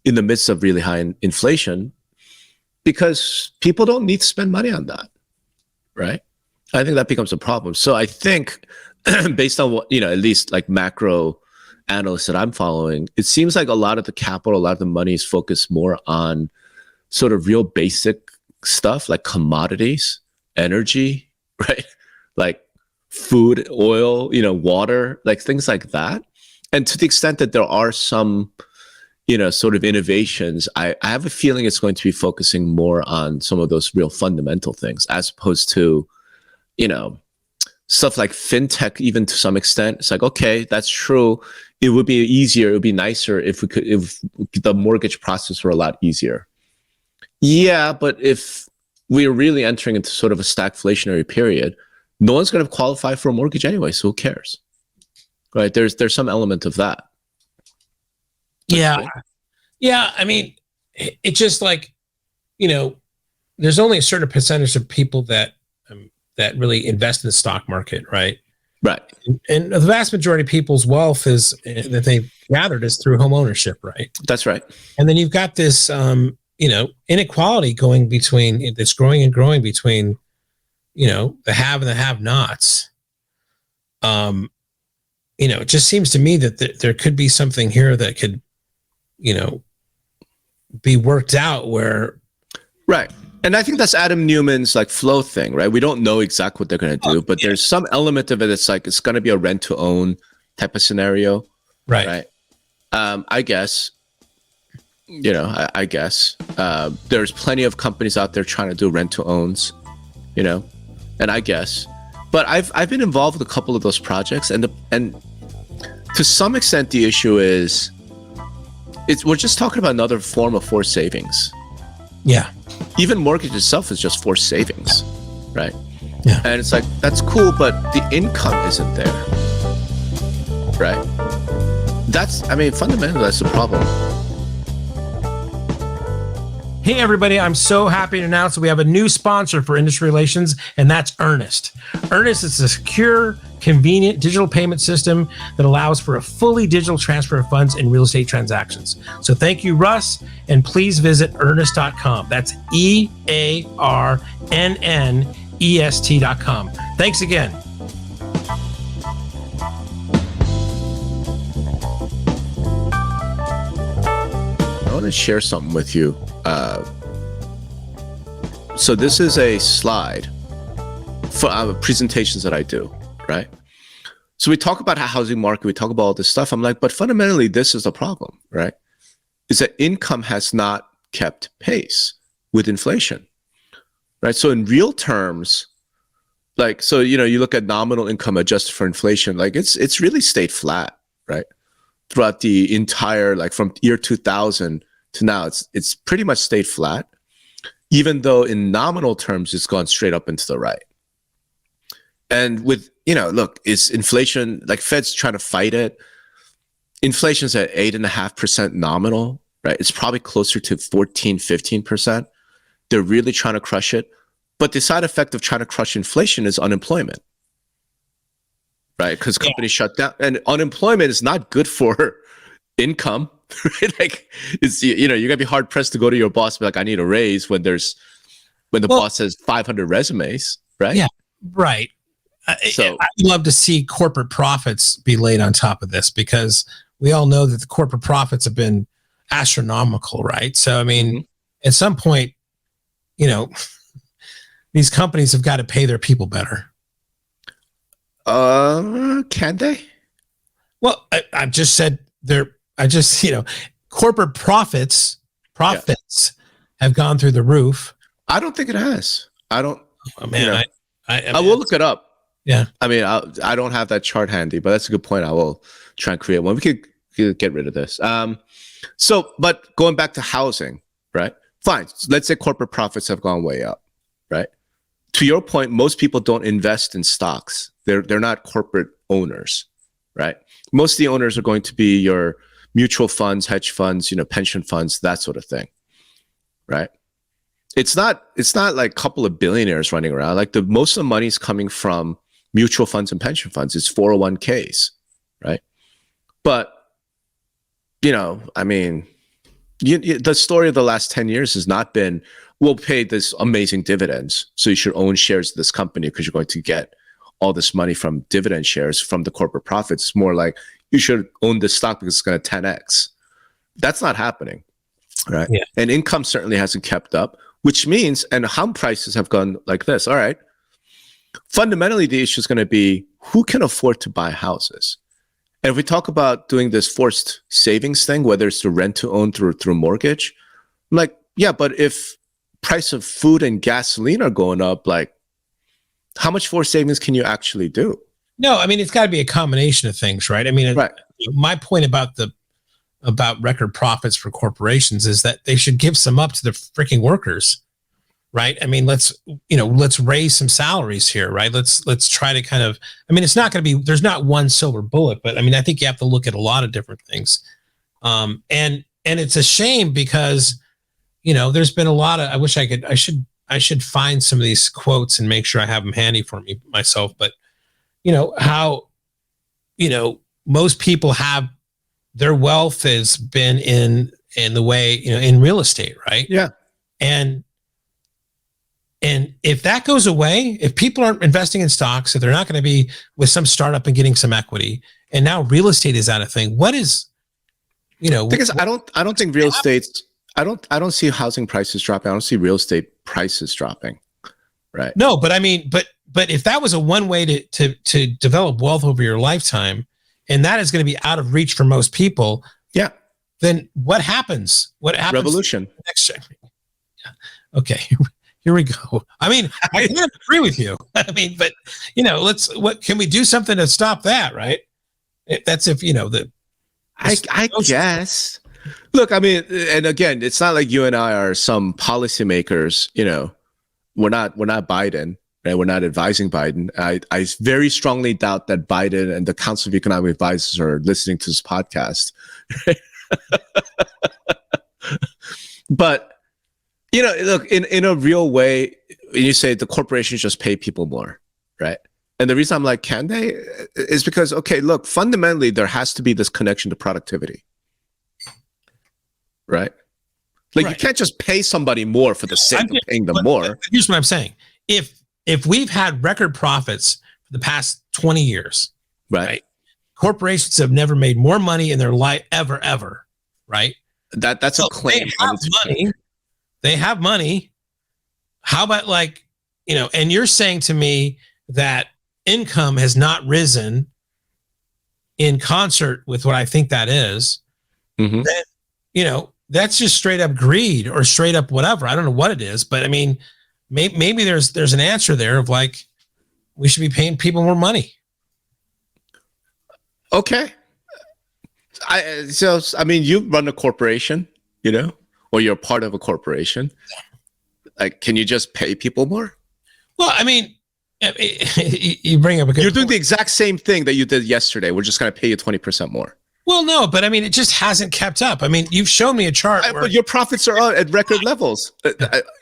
[SPEAKER 2] in the midst of really high inflation, because people don't need to spend money on that, right? I think that becomes a problem. So I think based on what, at least like macro analysts that I'm following, it seems like a lot of the capital, a lot of the money is focused more on sort of real basic stuff like commodities, energy, right? Like food, oil, water, like things like that. And to the extent that there are some, sort of innovations, I have a feeling it's going to be focusing more on some of those real fundamental things as opposed to, stuff like fintech, even to some extent. It's like, okay, that's true. It would be easier. It would be nicer if the mortgage process were a lot easier. Yeah, but if we're really entering into sort of a stagflationary period, no one's going to qualify for a mortgage anyway, so who cares? Right? There's some element of that.
[SPEAKER 1] Yeah. Yeah. I mean, it's just like, there's only a certain percentage of people that really invest in the stock market, right?
[SPEAKER 2] Right.
[SPEAKER 1] And the vast majority of people's wealth is that they've gathered is through home ownership, right?
[SPEAKER 2] That's right.
[SPEAKER 1] And then you've got this, inequality that's growing and growing between, the have and the have-nots. It just seems to me that there could be something here that could, be worked out where.
[SPEAKER 2] Right. And I think that's Adam Newman's flow thing, right? We don't know exactly what they're going to do, but there's some element of it that's like, it's going to be a rent to own type of scenario.
[SPEAKER 1] Right.
[SPEAKER 2] I guess, I guess there's plenty of companies out there trying to do rent to owns, and I guess, but I've been involved with a couple of those projects, and to some extent the issue is we're just talking about another form of forced savings.
[SPEAKER 1] Yeah.
[SPEAKER 2] Even mortgage itself is just forced savings, right?
[SPEAKER 1] Yeah.
[SPEAKER 2] And it's like, that's cool, but the income isn't there, right? Fundamentally, that's the problem.
[SPEAKER 1] Hey, everybody, I'm so happy to announce that we have a new sponsor for Industry Relations, and that's Earnest. Earnest is a secure, convenient digital payment system that allows for a fully digital transfer of funds in real estate transactions. So thank you, Russ, and please visit earnest.com. That's EARNNEST.com. Thanks again.
[SPEAKER 2] I want to share something with you. So this is a slide for presentations that I do, right? So we talk about how housing market, we talk about all this stuff. I'm like, but fundamentally, this is the problem, right? Is that income has not kept pace with inflation, right? So in real terms, you look at nominal income adjusted for inflation, it's really stayed flat, right? Throughout the entire, from year 2000 to now, it's pretty much stayed flat, even though in nominal terms, it's gone straight up into the right. And with, look, is inflation, like Fed's trying to fight it. Inflation's at 8.5% nominal, right? It's probably closer to 14-15%. They're really trying to crush it. But the side effect of trying to crush inflation is unemployment, right? Because companies shut down, and unemployment is not good for income, right? Like, it's, you're gonna be hard pressed to go to your boss and be like, I need a raise when the boss has 500 resumes, right?
[SPEAKER 1] Yeah, right. So I'd love to see corporate profits be laid on top of this, because we all know that the corporate profits have been astronomical, right? So, I mean, at some point, these companies have got to pay their people better.
[SPEAKER 2] Can they?
[SPEAKER 1] Well, I've just said corporate profits have gone through the roof.
[SPEAKER 2] I don't think it has. I don't.
[SPEAKER 1] Oh, man,
[SPEAKER 2] I will look it up.
[SPEAKER 1] Yeah.
[SPEAKER 2] I mean, I don't have that chart handy, but that's a good point. I will try and create one. We could get rid of this. But going back to housing, right? Fine. Let's say corporate profits have gone way up, right? To your point, most people don't invest in stocks. They're not corporate owners, right? Most of the owners are going to be your mutual funds, hedge funds, pension funds, that sort of thing, right? It's not like a couple of billionaires running around. Like most of the money is coming from mutual funds and pension funds. It's 401ks, right? But, I mean, the story of the last 10 years has not been, we'll pay this amazing dividends, so you should own shares of this company because you're going to get all this money from dividend shares from the corporate profits. It's more like you should own this stock because it's going to 10x. That's not happening, right? Yeah. And income certainly hasn't kept up, which means, and home prices have gone like this. All right. Fundamentally, the issue is going to be who can afford to buy houses. And if we talk about doing this forced savings thing, whether it's to rent to own through mortgage, I'm like, yeah, but if price of food and gasoline are going up, like, how much forced savings can you actually do?
[SPEAKER 1] No, I mean, it's got to be a combination of things, right? I mean, right. My point about record profits for corporations is that they should give some up to the freaking workers, right? I mean, let's raise some salaries here, right? Let's try to kind of, I mean, it's not going to be, there's not one silver bullet, but I mean, I think you have to look at a lot of different things. And it's a shame because, there's been a lot of, I should find some of these quotes and make sure I have them handy for me myself, but how, most people have their wealth has been in the way, in real estate, right?
[SPEAKER 2] Yeah.
[SPEAKER 1] And if that goes away, if people aren't investing in stocks, if they're not going to be with some startup and getting some equity, and now real estate is out of thing, what is,
[SPEAKER 2] because I don't think real estate's, I don't see housing prices dropping. I don't see real estate prices dropping. Right.
[SPEAKER 1] No, but I mean, but if that was a one way to develop wealth over your lifetime, and that is going to be out of reach for most people.
[SPEAKER 2] Yeah.
[SPEAKER 1] Then what happens? What happens?
[SPEAKER 2] Revolution.
[SPEAKER 1] Next generation. Yeah. Okay. Here we go. I mean, I can't agree with you. I mean, but what can we do something to stop that? Right. That's if
[SPEAKER 2] I guess. Look, I mean, and again, it's not like you and I are some policymakers. We're not Biden. Right? We're not advising Biden. I very strongly doubt that Biden and the Council of Economic Advisors are listening to this podcast. But, look, in a real way, you say the corporations just pay people more, right? And the reason I'm like, can they? Is because, okay, look, fundamentally, there has to be this connection to productivity, right? Like, right. You can't just pay somebody more for the sake of paying them more.
[SPEAKER 1] Here's what I'm saying. If we've had record profits for the past 20 years, right? Corporations have never made more money in their life ever, right?
[SPEAKER 2] That's a claim.
[SPEAKER 1] They have money. How about and you're saying to me that income has not risen in concert with what I think that is, then, that's just straight up greed or straight up whatever. I don't know what it is, but I mean, maybe there's an answer there of we should be paying people more money.
[SPEAKER 2] Okay. I mean, you run a corporation, or you're part of a corporation, like, can you just pay people more?
[SPEAKER 1] Well, I mean, you bring up a good
[SPEAKER 2] You're doing
[SPEAKER 1] point.
[SPEAKER 2] the exact same thing that you did yesterday. We're just going to pay you 20% more.
[SPEAKER 1] Well, no, but I mean, it just hasn't kept up. I mean, you've shown me a chart where
[SPEAKER 2] But your profits are at record levels.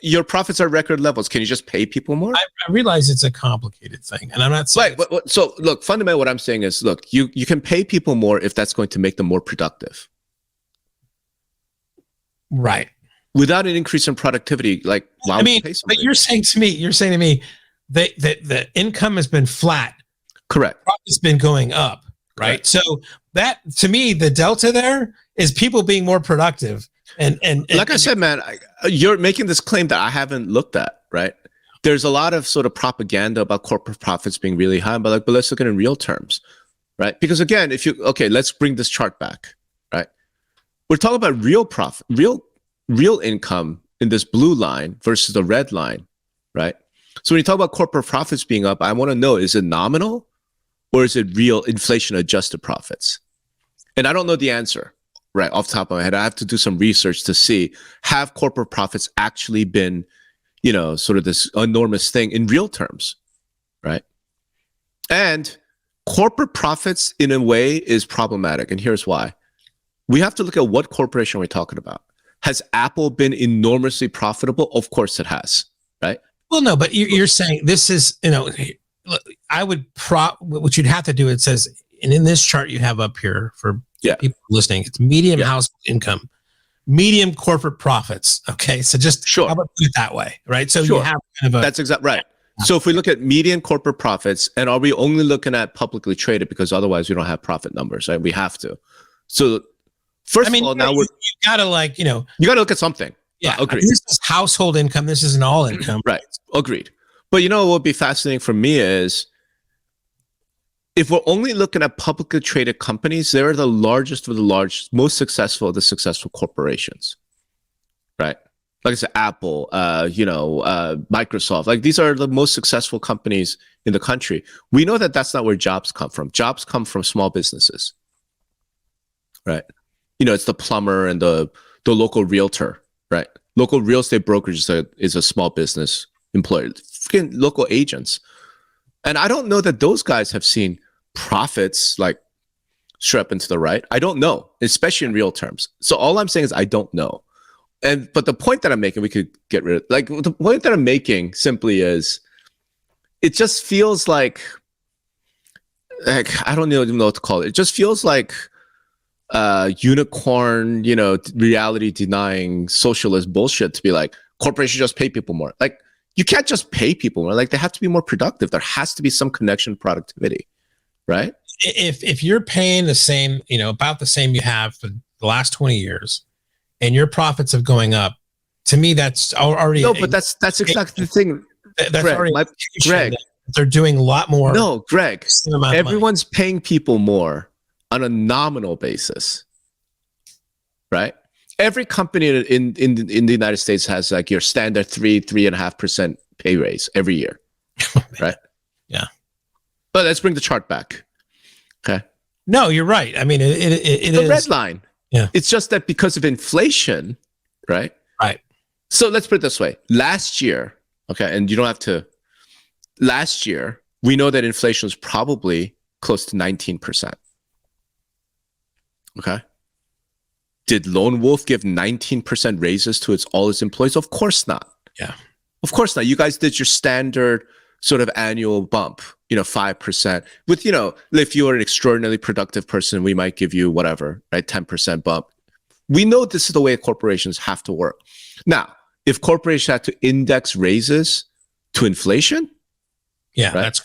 [SPEAKER 2] Your profits are record levels. Can you just pay people more?
[SPEAKER 1] I realize it's a complicated thing, and I'm not saying
[SPEAKER 2] Right. So look, fundamentally, what I'm saying is, look, you can pay people more if that's going to make them more productive.
[SPEAKER 1] right.
[SPEAKER 2] Without an increase in productivity, like, why
[SPEAKER 1] I
[SPEAKER 2] would
[SPEAKER 1] mean,
[SPEAKER 2] you pay
[SPEAKER 1] but
[SPEAKER 2] somebody?
[SPEAKER 1] you're saying to me that the income has been flat,
[SPEAKER 2] Correct.
[SPEAKER 1] profit's been going up, right?
[SPEAKER 2] Correct.
[SPEAKER 1] So that, to me, the delta there is people being more productive, and
[SPEAKER 2] like I said, man, you're making this claim that I haven't looked at, right? There's a lot of sort of propaganda about corporate profits being really high, but let's look at it in real terms, right? Because again, let's bring this chart back, right? We're talking about real profit, real income in this blue line versus the red line, right? So when you talk about corporate profits being up, I want to know, is it nominal or is it real inflation adjusted profits? And I don't know the answer right off the top of my head. I have to do some research to see, have corporate profits actually been, sort of this enormous thing in real terms, right? And corporate profits in a way is problematic. And here's why. We have to look at what corporation we're talking about. Has Apple been enormously profitable? Of course it has, right?
[SPEAKER 1] well, no, but you're saying this is, I would what you'd have to do. It says, and in this chart you have up here for people listening, it's medium household income, medium corporate profits. Okay, so just how about put it that way, right? So you have kind of
[SPEAKER 2] that's exactly right. So if we look at median corporate profits, and are we only looking at publicly traded, because otherwise we don't have profit numbers, right? We have to. So first of all, now you
[SPEAKER 1] gotta
[SPEAKER 2] you gotta look at something.
[SPEAKER 1] Yeah,
[SPEAKER 2] agreed.
[SPEAKER 1] This is household income. This isn't all income.
[SPEAKER 2] Right. Agreed. But what would be fascinating for me is, if we're only looking at publicly traded companies, they're the largest of the large, most successful of the successful corporations, right? Like I said, Apple, Microsoft, like these are the most successful companies in the country. We know that that's not where jobs come from. Jobs come from small businesses, right? It's the plumber and the local realtor, right? Local real estate brokerage is a small business employer. Freaking local agents. And I don't know that those guys have seen profits like straight up into the right. I don't know, especially in real terms. So all I'm saying is I don't know. But the point that I'm making, we could get rid of. Like, the point that I'm making simply is, it just feels like I don't even know what to call it. It just feels like unicorn, reality denying socialist bullshit to be like, corporations just pay people more. Like, you can't just pay people more. Like, they have to be more productive. There has to be some connection to productivity, right?
[SPEAKER 1] If you're paying the same, about the same you have for the last 20 years, and your profits are going up, to me, that's already
[SPEAKER 2] but that's exactly the thing.
[SPEAKER 1] That's
[SPEAKER 2] Greg,
[SPEAKER 1] already
[SPEAKER 2] Greg,
[SPEAKER 1] they're doing a lot more.
[SPEAKER 2] No, Greg, everyone's paying people more on a nominal basis, right? Every company in the United States has like your standard 3.5% pay raise every year, right?
[SPEAKER 1] Yeah.
[SPEAKER 2] But let's bring the chart back. Okay.
[SPEAKER 1] No, you're right. I mean, it
[SPEAKER 2] the
[SPEAKER 1] is
[SPEAKER 2] red line.
[SPEAKER 1] Yeah.
[SPEAKER 2] It's just that because of inflation, right?
[SPEAKER 1] Right.
[SPEAKER 2] So let's put it this way. Last year, okay, and you don't have to. Last year, we know that inflation was probably close to 19%. Okay. Did Lone Wolf give 19% raises to all its employees? Of course not.
[SPEAKER 1] Yeah.
[SPEAKER 2] Of course not. You guys did your standard sort of annual bump, 5%. With, if you are an extraordinarily productive person, we might give you whatever, right? 10% bump. We know this is the way corporations have to work. Now, if corporations had to index raises to inflation,
[SPEAKER 1] right?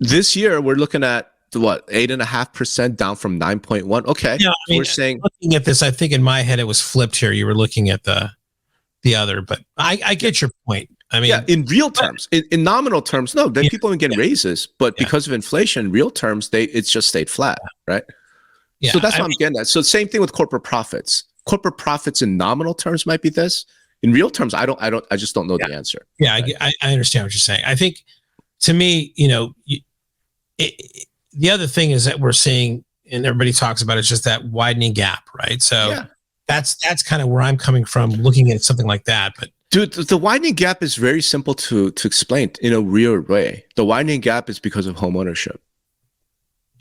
[SPEAKER 2] This year we're looking at 8.5% down from 9.1. Okay,
[SPEAKER 1] yeah,
[SPEAKER 2] we're saying,
[SPEAKER 1] looking at this, I think in my head it was flipped here. You were looking at the other, but I get your point. I mean,
[SPEAKER 2] in real terms, in nominal terms, no, people have been getting raises, but because of inflation, in real terms, it's just stayed flat, right? Yeah, so that's what I'm getting at. So same thing with corporate profits. Corporate profits in nominal terms might be this. In real terms, I just don't know the answer.
[SPEAKER 1] Yeah, right? I understand what you're saying. I think, to me, the other thing is that we're seeing, and everybody talks about, it's just that widening gap, right? So That's kind of where I'm coming from looking at something like that. But
[SPEAKER 2] dude, the widening gap is very simple to explain in a real way. The widening gap is because of home ownership,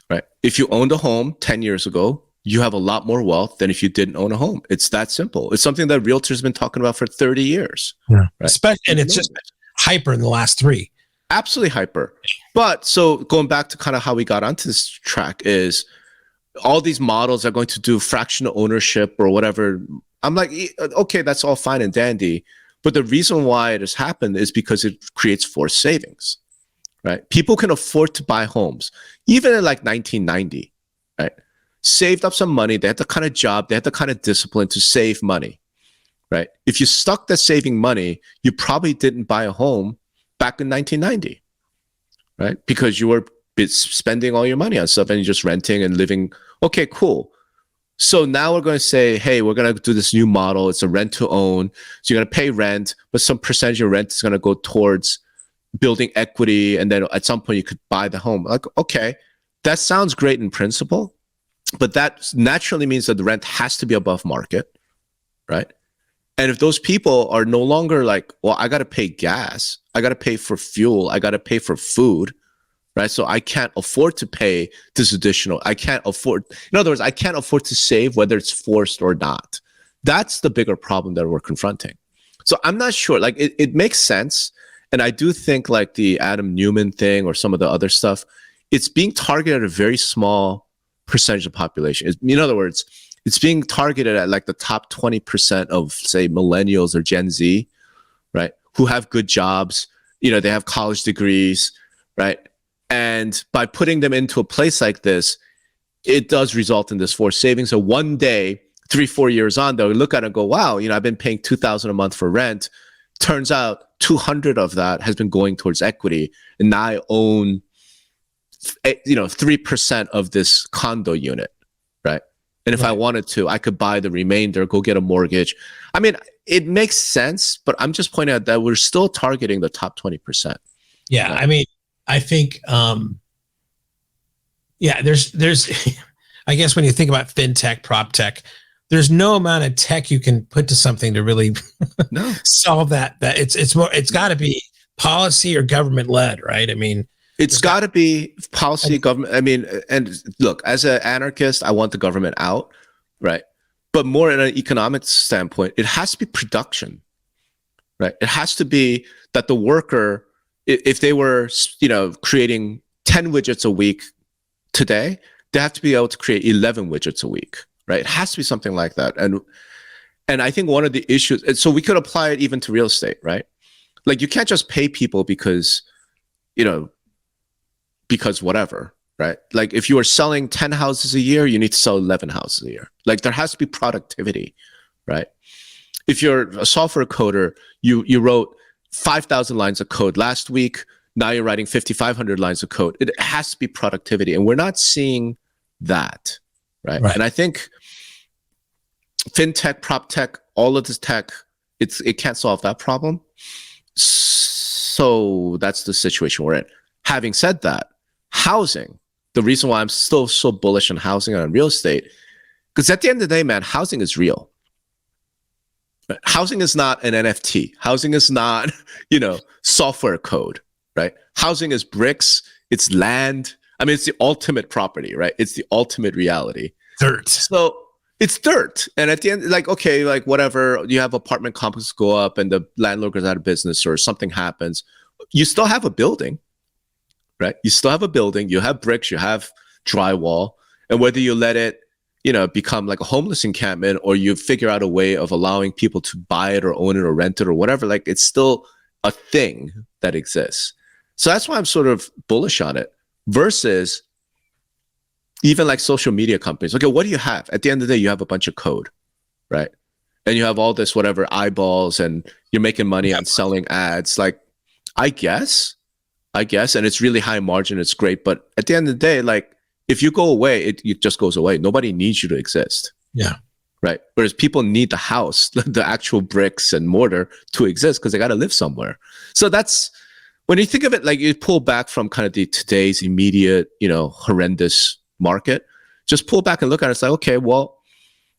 [SPEAKER 2] right? If you owned a home 10 years ago, you have a lot more wealth than if you didn't own a home. It's that simple. It's something that realtors have been talking about for 30 years.
[SPEAKER 1] yeah.
[SPEAKER 2] Right?
[SPEAKER 1] And it's just hyper in the last 3.
[SPEAKER 2] Absolutely hyper. But so going back to kind of how we got onto this track is all these models are going to do fractional ownership or whatever. I'm like, okay, that's all fine and dandy. But the reason why it has happened is because it creates forced savings, right? People can afford to buy homes, even in like 1990, right? Saved up some money. They had the kind of job, they had the kind of discipline to save money, right? If you stuck to saving money, you probably didn't buy a home back in 1990, right? Because you were spending all your money on stuff and you're just renting and living. Okay, cool. So now we're going to say, hey, we're going to do this new model. It's a rent to own. So you're going to pay rent, but some percentage of rent is going to go towards building equity. And then at some point you could buy the home. Like, okay, that sounds great in principle, but that naturally means that the rent has to be above market, right? And if those people are no longer like, well, I got to pay gas, I got to pay for fuel, I got to pay for food, right? So I can't afford to pay this additional. I can't afford, in other words, I can't afford to save whether it's forced or not. That's the bigger problem that we're confronting. So I'm not sure, like it makes sense. And I do think like the Adam Newman thing or some of the other stuff, it's being targeted at a very small percentage of population. In other words, it's being targeted at like the top 20% of, say, millennials or Gen Z, right? Who have good jobs, you know, they have college degrees, right? And by putting them into a place like this, it does result in this forced savings. So one day, 3-4 years on, they'll look at it and go, wow, you know, I've been paying $2,000 a month for rent. Turns out 200 of that has been going towards equity. And now I own, you know, 3% of this condo unit, right? And if I wanted to, I could buy the remainder, go get a mortgage. I mean, it makes sense, but I'm just pointing out that we're still targeting the top 20%.
[SPEAKER 1] Yeah, right? I mean, I think, there's, I guess when you think about fintech, prop tech, there's no amount of tech you can put to something to really solve that. That it's got to be policy or government led, right? I mean,
[SPEAKER 2] it's got to be policy, government. I mean, and look, as an anarchist, I want the government out, right? But more in an economic standpoint, it has to be production, right? It has to be that the worker, if they were, you know, creating 10 widgets a week today, they have to be able to create 11 widgets a week, right? It has to be something like that. And I think one of the issues, and so we could apply it even to real estate, right? Like you can't just pay people because, you know, because whatever, right? Like if you are selling 10 houses a year, you need to sell 11 houses a year. Like there has to be productivity, right? If you're a software coder, you wrote 5,000 lines of code last week, now you're writing 5,500 lines of code. It has to be productivity. And we're not seeing that, right? And I think fintech, prop tech, all of this tech, it can't solve that problem. So that's the situation we're in. Having said that, housing, the reason why I'm still so bullish on housing and on real estate, because at the end of the day, man, housing is real. Housing is not an NFT. Housing is not, you know, software code, right? Housing is bricks, it's land. I mean, it's the ultimate property, right? It's the ultimate reality.
[SPEAKER 1] Dirt.
[SPEAKER 2] So it's dirt. And at the end, like, okay, like whatever, you have apartment complexes go up and the landlord goes out of business or something happens, you still have a building. Right? You still have a building, you have bricks, you have drywall, and whether you let it, you know, become like a homeless encampment or you figure out a way of allowing people to buy it or own it or rent it or whatever, like it's still a thing that exists. So that's why I'm sort of bullish on it versus even like social media companies. Okay, what do you have? At the end of the day, you have a bunch of code, right? And you have all this whatever eyeballs and you're making money on selling ads. Like, I guess, and it's really high margin, it's great. But at the end of the day, like if you go away, it just goes away. Nobody needs you to exist.
[SPEAKER 1] Yeah.
[SPEAKER 2] Right. Whereas people need the house, the actual bricks and mortar to exist because they got to live somewhere. So that's, when you think of it, like you pull back from kind of the today's immediate, you know, horrendous market, just pull back and look at it. It's like, okay, well,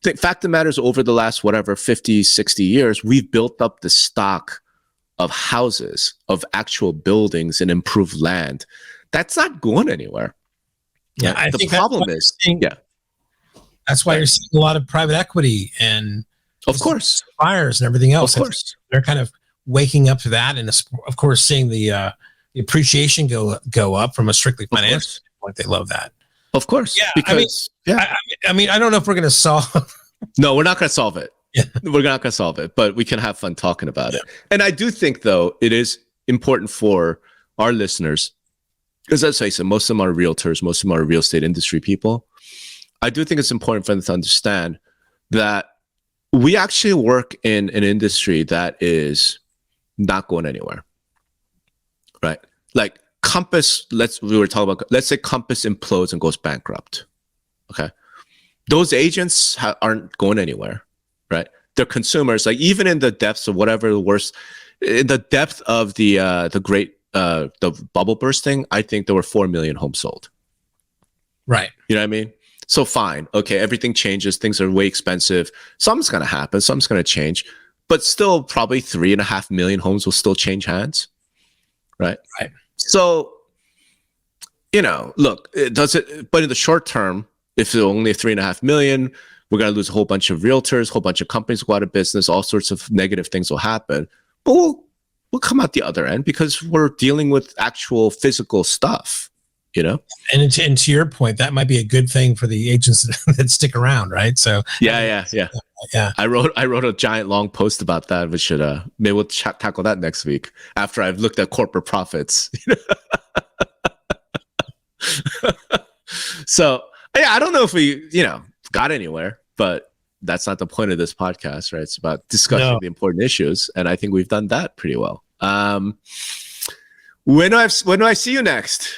[SPEAKER 2] the fact of the matter is, over the last, 50, 60 years, we've built up the stock of houses, of actual buildings and improved land. That's not going anywhere.
[SPEAKER 1] Yeah,
[SPEAKER 2] right? The problem is,
[SPEAKER 1] that's why you're seeing a lot of private equity and
[SPEAKER 2] of course
[SPEAKER 1] buyers and everything else.
[SPEAKER 2] Of course,
[SPEAKER 1] they're kind of waking up to that, and of course, seeing the appreciation go up from a strictly financial standpoint. They love that.
[SPEAKER 2] Of course,
[SPEAKER 1] yeah.
[SPEAKER 2] Because
[SPEAKER 1] I mean, I don't know if we're going to solve.
[SPEAKER 2] No, we're not going to solve it.
[SPEAKER 1] Yeah.
[SPEAKER 2] We're not going to solve it, but we can have fun talking about it. And I do think, though, it is important for our listeners, because let's face it, most of them are realtors, most of them are real estate industry people. I do think it's important for them to understand that we actually work in an industry that is not going anywhere, right? Like Compass, let's say Compass implodes and goes bankrupt, okay? Those agents aren't going anywhere, right? They're consumers. Like even in the depths of whatever the worst, in the depth of the great the bubble bursting, I think there were 4 million homes sold.
[SPEAKER 1] Right.
[SPEAKER 2] You know what I mean? So fine, okay, everything changes. Things are way expensive. Something's going to happen. Something's going to change. But still, probably 3.5 million homes will still change hands, right?
[SPEAKER 1] Right.
[SPEAKER 2] So, look, but in the short term, if it's only 3.5 million, we're going to lose a whole bunch of realtors, a whole bunch of companies go out of business, all sorts of negative things will happen. But we'll come out the other end because we're dealing with actual physical stuff, And
[SPEAKER 1] to your point, that might be a good thing for the agents that stick around, right? So
[SPEAKER 2] yeah. I wrote a giant long post about that. We should maybe we'll tackle that next week after I've looked at corporate profits. So yeah, I don't know if we got anywhere, but that's not the point of this podcast, right? It's about discussing the important issues, and I think we've done that pretty well. When do I see you next?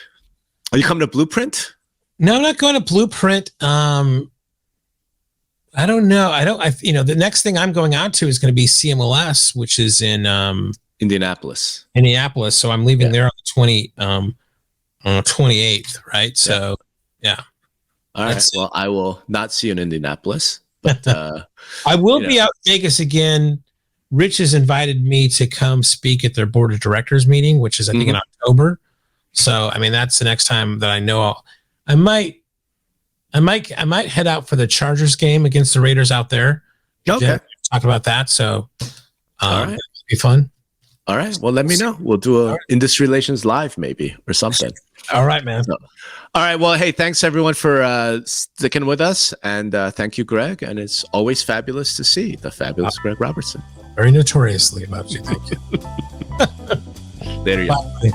[SPEAKER 2] Are you coming to Blueprint?
[SPEAKER 1] No, I'm not going to Blueprint. I don't know. The next thing I'm going out to is going to be CMLS, which is in
[SPEAKER 2] Indianapolis.
[SPEAKER 1] So I'm leaving there on the 28th, right? So yeah.
[SPEAKER 2] All right. Well, I will not see you in Indianapolis, but
[SPEAKER 1] I will be out in Vegas again. Rich has invited me to come speak at their board of directors meeting, which is I think in October. So I mean, that's the next time that I know I might head out for the Chargers game against the Raiders out there.
[SPEAKER 2] Okay.
[SPEAKER 1] Talk about that. So
[SPEAKER 2] all right.
[SPEAKER 1] It'll be fun.
[SPEAKER 2] All right. Well, let me know. We'll do a industry relations live maybe or something.
[SPEAKER 1] All right, man.
[SPEAKER 2] All right. Well, hey, thanks everyone for sticking with us. And thank you, Greg. And it's always fabulous to see the fabulous Greg Robertson.
[SPEAKER 1] Very notoriously about you. Thank you.
[SPEAKER 2] Later, you.